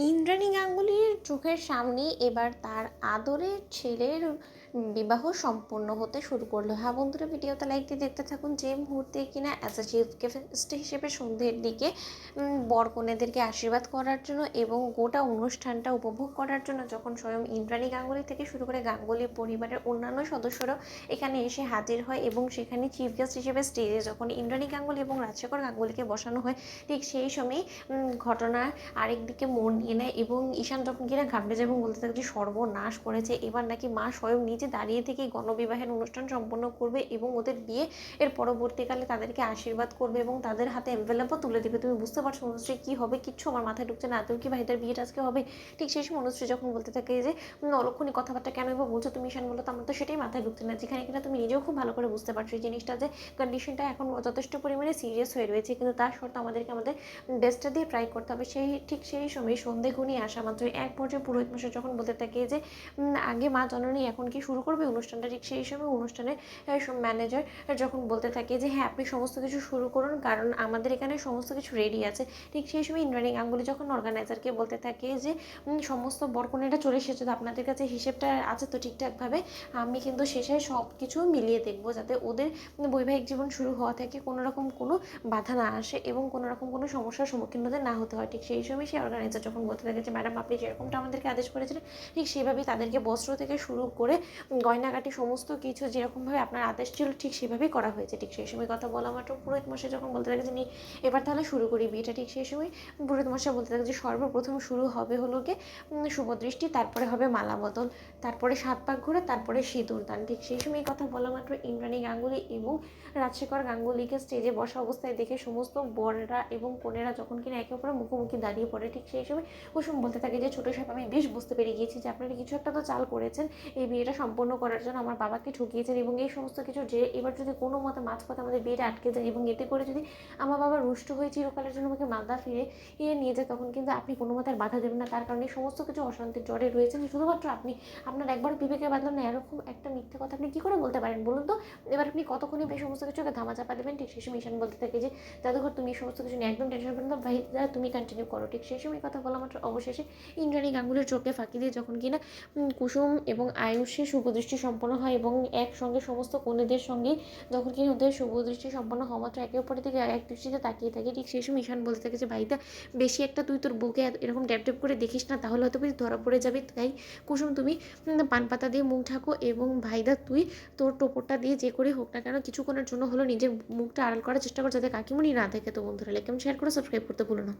ইন্দ্রাণী গাঙ্গুলির চোখের সামনেই এবার তার আদরের ছেলের বিবাহ সম্পন্ন হতে শুরু করলো। হ্যাঁ বন্ধুরা, ভিডিওতে লাইক দিয়ে দেখতে থাকুন। যে মুহূর্তে কিনা অ্যাজ এ চিফ গেস্ট হিসেবে সন্ধ্যের দিকে বর কনেদেরকে আশীর্বাদ করার জন্য এবং গোটা অনুষ্ঠানটা উপভোগ করার জন্য যখন স্বয়ং ইন্দ্রাণী গাঙ্গুলি থেকে শুরু করে গাঙ্গুলি পরিবারের অন্যান্য সদস্যরাও এখানে এসে হাজির হয় এবং সেখানে চিফ গেস্ট হিসেবে স্টেজে যখন ইন্দ্রাণী গাঙ্গুলি এবং রাজশেখর গাঙ্গুলিকে বসানো হয়, ঠিক সেই সময় ঘটনা আরেক দিকে মোড় নিয়ে নেয় এবং ঈশান যখন কিনা ঘাবড়ে যায় এবং বলতে থাকে যে সর্বনাশ করেছে, এবার নাকি মা স্বয়ং নিজে দাঁড়িয়ে থেকে গণবিবাহের অনুষ্ঠান সম্পন্ন করবে এবং ওদের বিয়ে এর পরবর্তীকালে তাদেরকে আশীর্বাদ করবে এবং তাদের হাতে এনভেলপও তুলে দেবে। তুমি বুঝতে পারছো অনুশ্রী কী হবে? কিচ্ছু আমার মাথায় ঢুকছে না। তুমি কি ভাইদের বিয়েটা আজকে হবে? ঠিক সেই সময় অনুশ্রী যখন বলতে থাকে যে অলক্ষণী কথাবার্তা কেন এবার বলছো তুমি ঈশান? বলো তো আমার তো সেটাই মাথায় ঢুকছে না, যেখানে কিনা তুমি নিজেও খুব ভালো করে বুঝতে পারছো এই জিনিসটা যে কন্ডিশনটা এখন যথেষ্ট পরিমাণে সিরিয়াস হয়ে রয়েছে, কিন্তু তার সত্ত্বেও আমাদেরকে আমাদের বেস্টটা দিয়ে ট্রাই করতে হবে। ঠিক সেই সময় সন্ধে ঘনিয়ে আসা মাত্রই এক পর্যায়ে পুরোহিত মশাই যখন বলতে থাকে যে আগে মা জননী এখন কি শুরু করবে অনুষ্ঠানটা, ঠিক সেই সময় অনুষ্ঠানের ম্যানেজার যখন বলতে থাকে যে হ্যাঁ আপনি সমস্ত কিছু শুরু করুন কারণ আমাদের এখানে সমস্ত কিছু রেডি আছে। ঠিক সেই সময় ইন্দ্রাণী গাঙ্গুলি যখন অর্গানাইজারকে বলতে থাকে যে সমস্ত বরকনেরা চলে এসেছে, তো আপনাদের কাছে হিসেবটা আছে তো ঠিকঠাকভাবে, আমি কিন্তু শেষে সব কিছু মিলিয়ে দেখবো যাতে ওদের বৈবাহিক জীবন শুরু হওয়া থেকে কোনো রকম কোনো বাধা না আসে এবং কোনো রকম কোনো সমস্যার সম্মুখীন হতে না হতে হয়। ঠিক সেই সময় সেই অর্গানাইজার যখন বলতে থাকে যে ম্যাডাম আপনি যেরকমটা আমাদেরকে আদেশ করেছিলেন ঠিক সেভাবেই তাদেরকে বস্ত্র থেকে শুরু করে গয়নাগাটি সমস্ত কিছু যেরকমভাবে আপনার আদেশ ছিল ঠিক সেভাবেই করা হয়েছে। ঠিক সেই সময় কথা বলা মাত্র পুরোহিত মশাই যখন বলতে থাকে যে এবার তাহলে শুরু করি বিয়েটা, ঠিক সেই সময় পুরোহিত মশাই বলতে থাকে যে সর্বপ্রথম শুরু হবে হলো গিয়ে শুভদৃষ্টি, তারপরে হবে মালা বদল, তারপরে 7 পাক ঘোরা, তারপরে সিঁদুর দান। ঠিক সেই সময় কথা বলা মাত্র ইন্দ্রাণী গাঙ্গুলি এবং রাজশেখর গাঙ্গুলিকে স্টেজে বসা অবস্থায় দেখে সমস্ত বররা এবং কনেরা যখন কিনা একে অপরের মুখোমুখি দাঁড়িয়ে পড়ে, ঠিক সেই সময় কুসুম বলতে থাকে যে ছোটো সাহেব আমি বেশ বুঝতে পেরে গিয়েছি যে আপনারা কিছু একটা তো চাল করেছেন এই বিয়েটা সম্পন্ন করার জন্য, আমার বাবাকে ঠকিয়েছেন এবং এই সমস্ত কিছু যে এবার যদি কোনো মতে মাঝপথে আমাদের বিয়েটা আটকে যায় এবং এতে করে যদি আমার বাবা রুষ্ট হয়ে চিরকালের জন্য আমাকে মালদা ফিরে নিয়ে যায় তখন কিন্তু আপনি কোনো মতে আর বাধা দেবেন না। তার কারণে সমস্ত কিছু অশান্তির জ্বরে রয়েছেন শুধুমাত্র আপনি, আপনার একবার বিবেকে বাঁধলাম না, এরকম একটা মিথ্যে কথা আপনি কী করে বলতে পারেন বলুন তো? এবার আপনি কতক্ষণই এই সমস্ত কিছুকে ধামাচাপা দেবেন। ঠিক সেই সময় ঈশান বলতে থাকে যে জাদুঘর তুমি এই সমস্ত কিছু নিয়ে একদম টেনশন করো না ভাই, তুমি কন্টিনিউ করো। ঠিক সেই সময় কথা বলা মাত্র অবশেষে ইন্দ্রাণী গাঙ্গুলির চোখে ফাঁকি দিয়ে যখন কিনা কুসুম এবং আয়ুষের শুভদৃষ্টি সম্পন্ন হয় এবং একসঙ্গে সমস্ত কনেদের সঙ্গে যখন কিনা ওদের শুভদৃষ্টি সম্পন্ন হওয়া মাত্র একে অপরের দিকে এক দৃষ্টিতে তাকিয়ে থাকে, ঠিক সেই সময় ঈশান বলতে থাকে যে ভাইদা বেশি একটা তুই তোর বউকে এরকম ট্যাপ ট্যাপ করে দেখিস না, তাহলে হয়তো ধরা পড়ে যাবে। তাই কুসুম তুমি পান পাতা দিয়ে মুখ ঢাকো এবং ভাইদা তুই তোর টোপরটা দিয়ে যে করে হোক না কেন কিছুক্ষণের জন্য হলো নিজের মুখটা আড়াল করার চেষ্টা কর যাতে কাকিমণি না দেখে। তো বন্ধুরা লাইক কমেন্ট শেয়ার করে সাবস্ক্রাইব করতে ভুলো না।